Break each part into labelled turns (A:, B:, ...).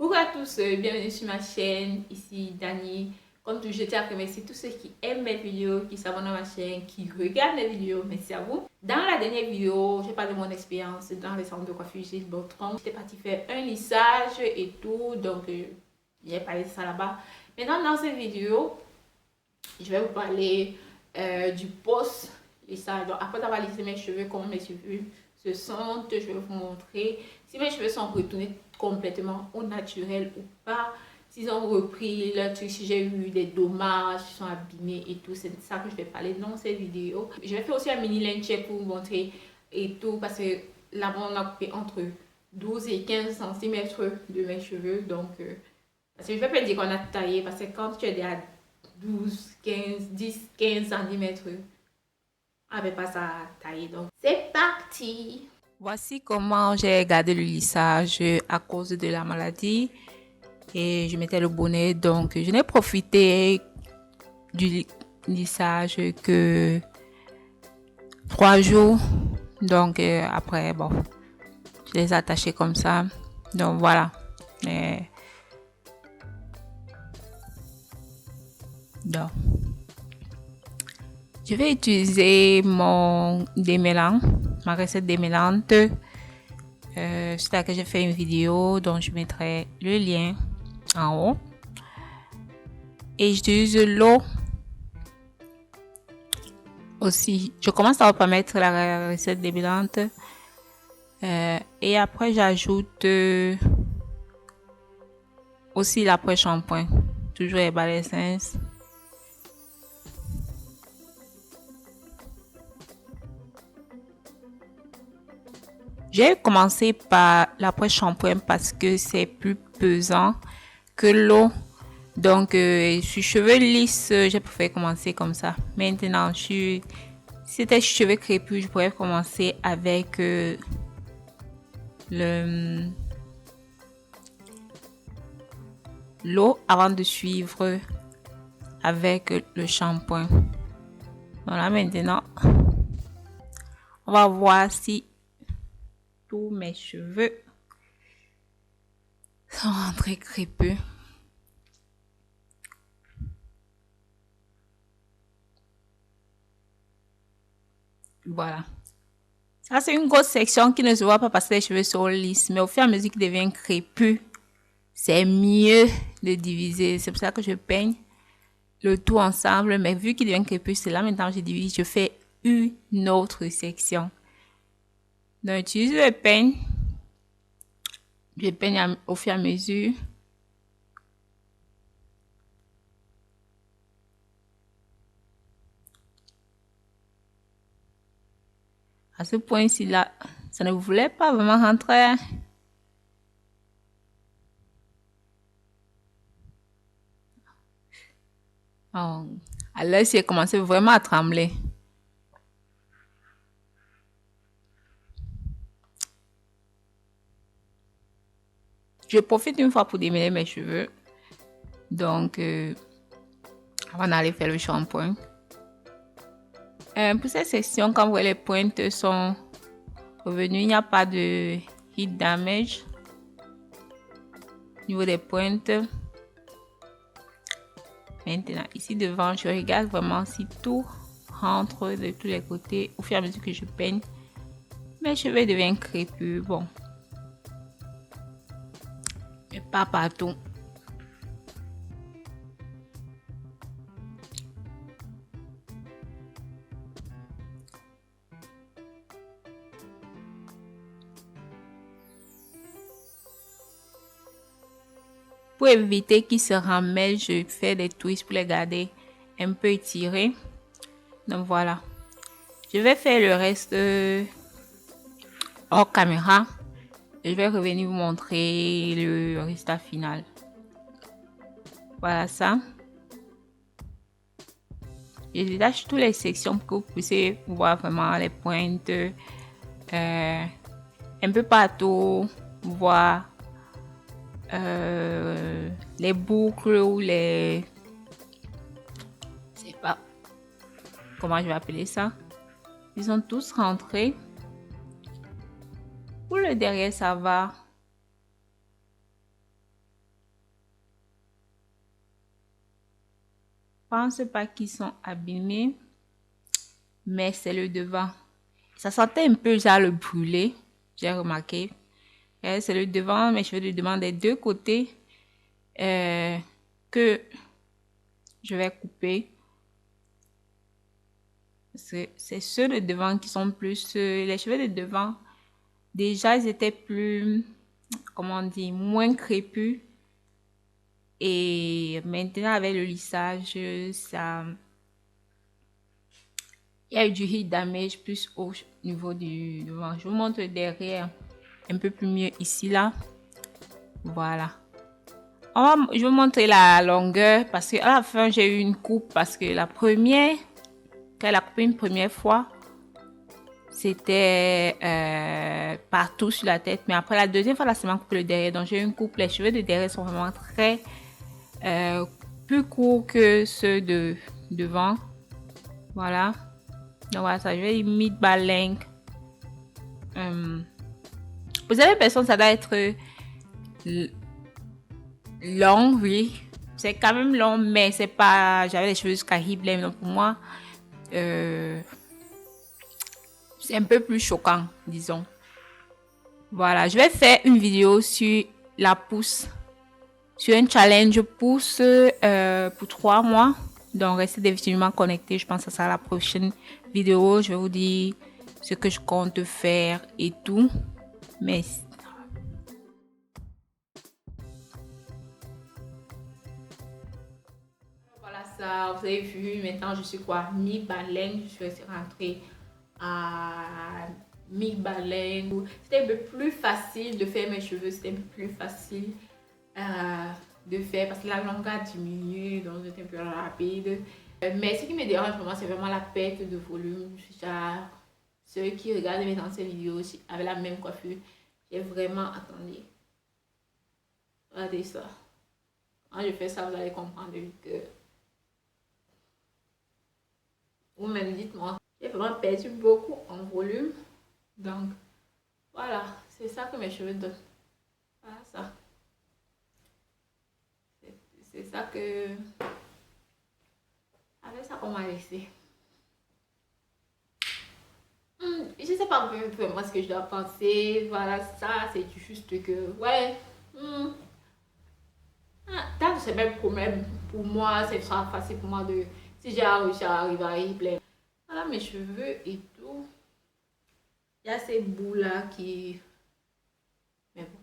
A: Coucou à tous, bienvenue sur ma chaîne, ici Dani. Comme toujours, je tiens à remercier tous ceux qui aiment mes vidéos, qui s'abonnent à ma chaîne, qui regardent mes vidéos, merci à vous. Dans la dernière vidéo, j'ai parlé de mon expérience dans les salons de coiffure Gilles Bertrand. J'étais partie faire un lissage et tout, donc j'ai parlé de ça là-bas. Maintenant, dans cette vidéo, je vais vous parler du post-lissage. Donc, après avoir lissé mes cheveux, comment mes cheveux se sentent, je vais vous montrer si mes cheveux sont retournés complètement au naturel ou pas, s'ils ont repris leur truc, si j'ai eu des dommages, s'ils sont abîmés et tout. C'est ça que je vais parler dans cette vidéo. Je vais faire aussi un mini line check pour vous montrer et tout, parce que là on a coupé entre 12 et 15 cm de mes cheveux. Donc, parce que je ne vais pas dire qu'on a taillé, parce que quand tu es à 12, 15, 10, 15 cm, on n'avait pas ça à tailler. Donc, c'est parti! Voici comment j'ai gardé le lissage à cause de la maladie et je mettais le bonnet, donc je n'ai profité du lissage que 3 jours. Donc après, bon, je les ai attachés comme ça. Donc voilà. Donc, je vais utiliser mon démêlant, ma recette démêlante. C'est là que j'ai fait une vidéo dont je mettrai le lien en haut. Et j'utilise l'eau aussi. Je commence par mettre la recette démêlante. Et après, j'ajoute aussi l'après-shampoing. Toujours Herbal Essence. J'ai commencé par l'après-shampoing parce que c'est plus pesant que l'eau. Donc, sur cheveux lisses, j'ai préféré commencer comme ça. Maintenant, si c'était cheveux crépus, je pourrais commencer avec l'eau avant de suivre avec le shampoing. Voilà, maintenant, on va voir si tous mes cheveux sont rentrés crépus. Voilà. Ça, c'est une grosse section qui ne se voit pas parce que les cheveux sont lisses. Mais au fur et à mesure qu'ils deviennent crépus, c'est mieux de diviser. C'est pour ça que je peigne le tout ensemble. Mais vu qu'ils deviennent crépus, c'est là maintenant que je divise. Je fais une autre section. Donc, j'utilise le peigne. Je peigne au fur et à mesure. À ce point-ci, là, ça ne voulait pas vraiment rentrer. Oh. Alors, j'ai commencé vraiment à trembler. Je profite une fois pour démêler mes cheveux. Donc, avant d'aller faire le shampoing. Pour cette section, quand vous voyez les pointes sont revenues, il n'y a pas de heat damage au niveau des pointes. Maintenant, ici devant, je regarde vraiment si tout rentre de tous les côtés. Au fur et à mesure que je peigne, mes cheveux deviennent crépus. Bon, mais pas partout. Pour éviter qu'ils se ramènent, je fais des twists pour les garder un peu étirés. Donc voilà. Je vais faire le reste hors caméra. Et je vais revenir vous montrer le résultat final. Voilà ça. Je détache toutes les sections pour que vous puissiez voir vraiment les pointes. Un peu partout. Voir les boucles ou les... Je sais pas comment je vais appeler ça. Ils sont tous rentrés. Pour le derrière, ça va. pense pas qu'ils sont abîmés, mais c'est le devant. Ça sentait un peu genre le brûlé, j'ai remarqué. C'est le devant, mes cheveux de devant des deux côtés que je vais couper. C'est ceux de devant qui sont plus... les cheveux de devant, déjà, ils étaient plus, comment on dit, moins crépus. Et maintenant, avec le lissage, ça... Il y a eu du heat damage plus au niveau du devant. Je vous montre le derrière un peu plus mieux ici, là. Voilà. Je vais vous montrer la longueur parce qu'à la fin, j'ai eu une coupe parce que la première, quand elle a coupé une première fois, c'était partout sur la tête. Mais après, la deuxième fois, là, c'est m'a coupé le derrière. Donc, j'ai eu une coupe. Les cheveux de derrière sont vraiment très plus courts que ceux de devant. Voilà. Donc, voilà, ça, je vais mid-ball length. Vous avez l'impression que ça doit être long, oui. C'est quand même long, mais c'est pas... J'avais les cheveux jusqu'à hip length, donc pour moi, c'est un peu plus choquant, disons. Voilà, je vais faire une vidéo sur la pousse, sur un challenge pousse pour 3 mois. Donc, restez définitivement connectés. Je pense que ça sera la prochaine vidéo. Je vais vous dire ce que je compte faire et tout. Mais voilà ça, vous avez vu, maintenant je suis quoi, mi-baleine, je suis rentrée à mi-baleine. C'était un peu plus facile de faire mes cheveux, c'était un peu plus facile de faire parce que la longueur a diminué, donc j'étais un peu rapide. Mais ce qui me dérange vraiment, c'est vraiment la perte de volume. Genre, ceux qui regardent mes anciennes vidéos avec la même coiffure, j'ai vraiment attendu. Regardez ça. Quand je fais ça, vous allez comprendre que... Ou même dites-moi, j'ai vraiment perdu beaucoup en volume. Donc, voilà, c'est ça que mes cheveux donnent. Voilà ça. C'est ça que... Avec ça qu'on m'a laissé. Je sais pas vraiment ce que je dois penser. Voilà, ça, c'est juste que... Ouais. Tant c'est même problème pour moi, c'est facile pour moi de... Si j'ai réussi à arriver à y plaire. Voilà mes cheveux et tout. Il y a ces bouts là qui... Mais bon.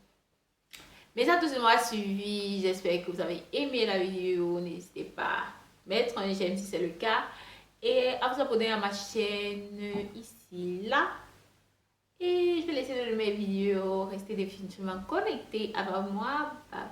A: Mais ça, tout ce mois suivi. J'espère que vous avez aimé la vidéo. N'hésitez pas à mettre un j'aime si c'est le cas. Et à vous abonner à ma chaîne ici, là. Et je vais laisser de mes vidéos. Restez définitivement connectés avec moi. Bye.